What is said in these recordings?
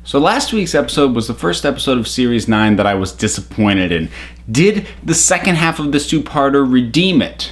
So last week's episode was the first episode of Series 9 that I was disappointed in. Did the second half of this two-parter redeem it?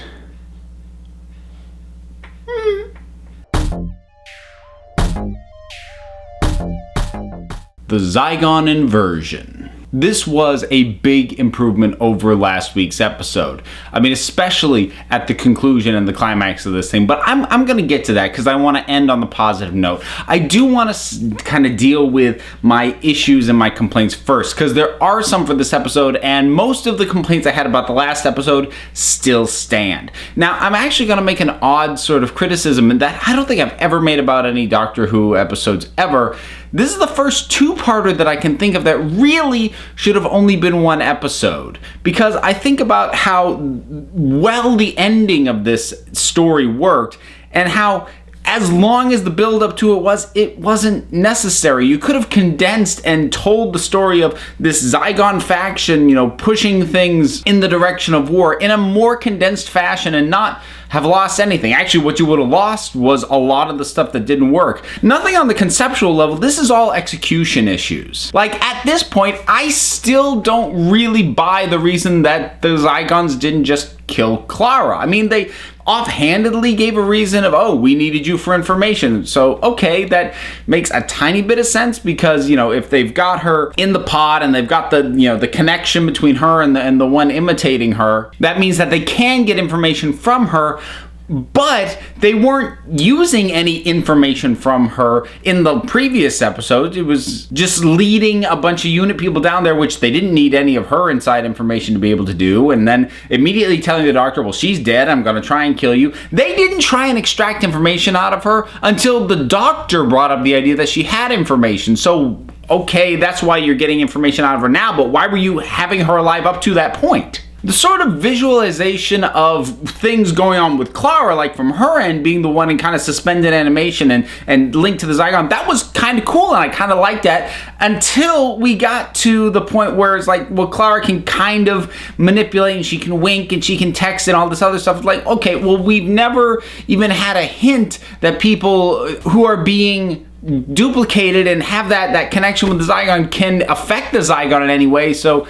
The Zygon Inversion. This was a big improvement over last week's episode. I mean, especially at the conclusion and the climax of this thing. But I'm going to get to that because I want to end on the positive note. I do want to kind of deal with my issues and my complaints first, because there are some for this episode, and most of the complaints I had about the last episode still stand. Now, I'm actually going to make an odd sort of criticism that I don't think I've ever made about any Doctor Who episodes ever. This is the first two-parter that I can think of that really should have only been one episode. Because I think about how well the ending of this story worked, and how as long as the build-up to it wasn't necessary. You could have condensed and told the story of this Zygon faction, pushing things in the direction of war in a more condensed fashion and not have lost anything. Actually, what you would have lost was a lot of the stuff that didn't work. Nothing on the conceptual level. This is all execution issues. Like, at this point, I still don't really buy the reason that the Zygons didn't just kill Clara. I mean, they offhandedly gave a reason of, oh, we needed you for information. So, okay, that makes a tiny bit of sense because, if they've got her in the pod and they've got the connection between her and the one imitating her, that means that they can get information from her. But they weren't using any information from her in the previous episode. It was just leading a bunch of unit people down there, which they didn't need any of her inside information to be able to do. And then immediately telling the Doctor, well, she's dead, I'm going to try and kill you. They didn't try and extract information out of her until the Doctor brought up the idea that she had information. So, okay, that's why you're getting information out of her now, but why were you having her alive up to that point? The sort of visualization of things going on with Clara, like from her end being the one in kind of suspended animation and linked to the Zygon, that was kind of cool, and I kind of liked that until we got to the point where it's like, well, Clara can kind of manipulate and she can wink and she can text and all this other stuff. Like, okay, well, we've never even had a hint that people who are being duplicated and have that connection with the Zygon can affect the Zygon in any way. So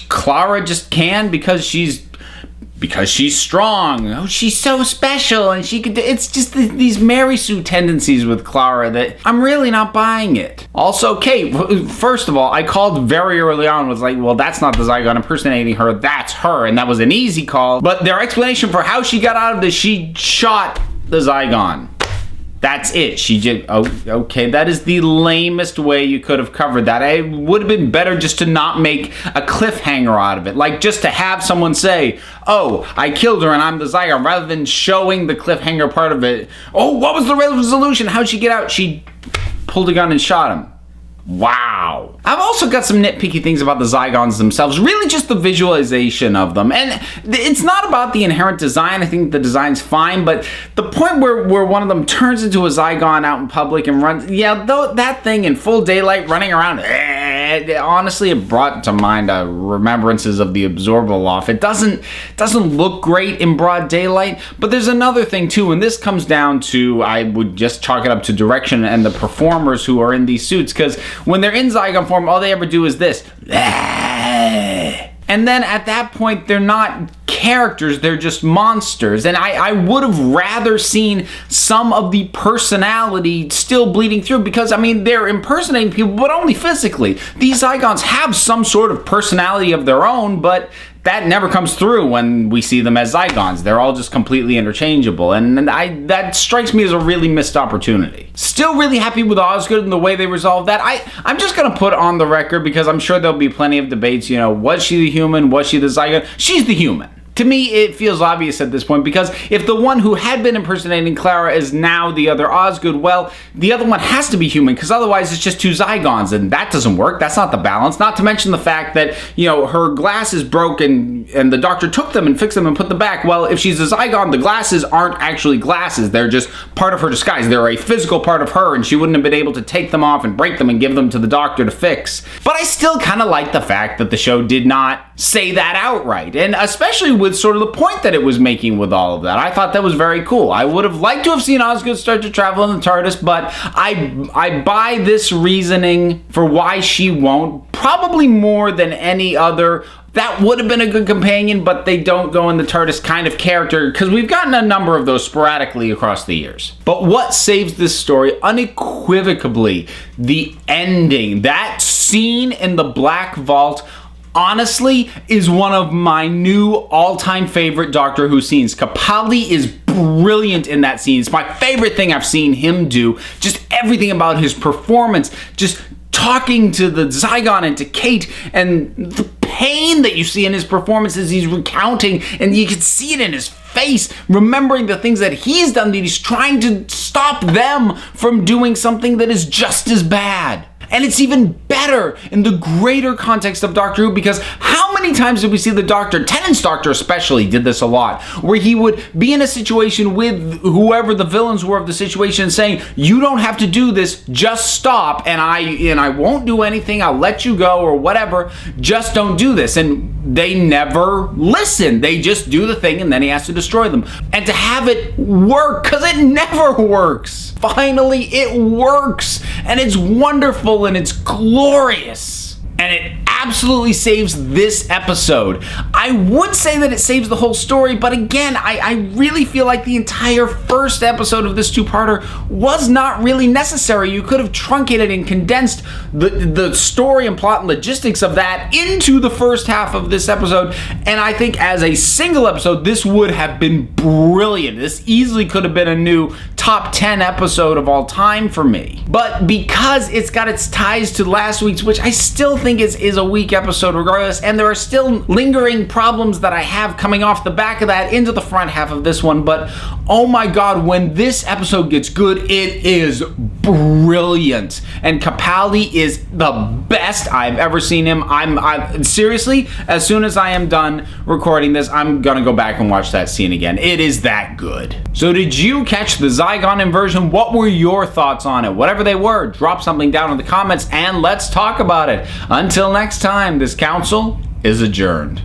Clara just can because she's strong. Oh, she's so special, and she could. It's just these Mary Sue tendencies with Clara that I'm really not buying it. Also, Kate. First of all, I called very early on. Was like, well, that's not the Zygon impersonating her. That's her, and that was an easy call. But their explanation for how she got out of this, she shot the Zygon. That's it. She just, okay, that is the lamest way you could have covered that. It would have been better just to not make a cliffhanger out of it. Like, just to have someone say, oh, I killed her and I'm the Zygon, rather than showing the cliffhanger part of it. Oh, what was the resolution? How'd she get out? She pulled a gun and shot him. Wow. I've also got some nitpicky things about the Zygons themselves, really just the visualization of them. And it's not about the inherent design. I think the design's fine, but the point where one of them turns into a Zygon out in public and runs, that thing in full daylight running around, honestly, it brought to mind remembrances of the Absorbaloff. It doesn't look great in broad daylight, but there's another thing too, and this comes down to, I would just chalk it up to direction and the performers who are in these suits, because when they're in Zygon form, all they ever do is this. And then at that point, they're not characters, they're just monsters. And I would have rather seen some of the personality still bleeding through, because, I mean, they're impersonating people, but only physically. These Zygons have some sort of personality of their own, but that never comes through when we see them as Zygons. They're all just completely interchangeable, and that strikes me as a really missed opportunity. Still really happy with Osgood and the way they resolved that. I'm just going to put on the record, because I'm sure there'll be plenty of debates, was she the human? Was she the Zygon? She's the human. To me, it feels obvious at this point, because if the one who had been impersonating Clara is now the other Osgood, well, the other one has to be human, because otherwise it's just two Zygons, and that doesn't work. That's not the balance. Not to mention the fact that, her glasses broke and the Doctor took them and fixed them and put them back. Well, if she's a Zygon, the glasses aren't actually glasses. They're just part of her disguise. They're a physical part of her, and she wouldn't have been able to take them off and break them and give them to the Doctor to fix. But I still kind of like the fact that the show did not say that outright, and especially with sort of the point that it was making with all of that. I thought that was very cool. I would have liked to have seen Osgood start to travel in the TARDIS, but I buy this reasoning for why she won't, probably more than any other. That would have been a good companion, but they don't go in the TARDIS kind of character, because we've gotten a number of those sporadically across the years. But what saves this story unequivocally, the ending. That scene in the Black Vault, honestly, is one of my new all-time favorite Doctor Who scenes. Capaldi is brilliant in that scene. It's my favorite thing I've seen him do. Just everything about his performance, just talking to the Zygon and to Kate, and the pain that you see in his performance as he's recounting, and you can see it in his face, remembering the things that he's done, that he's trying to stop them from doing something that is just as bad. And it's even better in the greater context of Doctor Who, because how many times did we see the Doctor, Tennant's Doctor especially, did this a lot, where he would be in a situation with whoever the villains were of the situation saying, you don't have to do this, just stop, and I won't do anything, I'll let you go, or whatever, just don't do this. And they never listen. They just do the thing, and then he has to destroy them. And to have it work, because it never works. Finally, it works, and it's wonderful, and it's glorious, and it absolutely saves this episode. I would say that it saves the whole story, but again, I really feel like the entire first episode of this two-parter was not really necessary. You could have truncated and condensed the story and plot and logistics of that into the first half of this episode, and I think as a single episode, this would have been brilliant. This easily could have been a new top 10 episode of all time for me. But because it's got its ties to last week's, which I still think is a weak episode regardless, and there are still lingering problems that I have coming off the back of that into the front half of this one, but oh my god, when this episode gets good, it is brilliant. And Capaldi is the best I've ever seen him. I'm seriously, as soon as I am done recording this, I'm gonna go back and watch that scene again. It is that good. So did you catch the Zygon Inversion? What were your thoughts on it? Whatever they were, drop something down in the comments and let's talk about it. Until next time, this council is adjourned.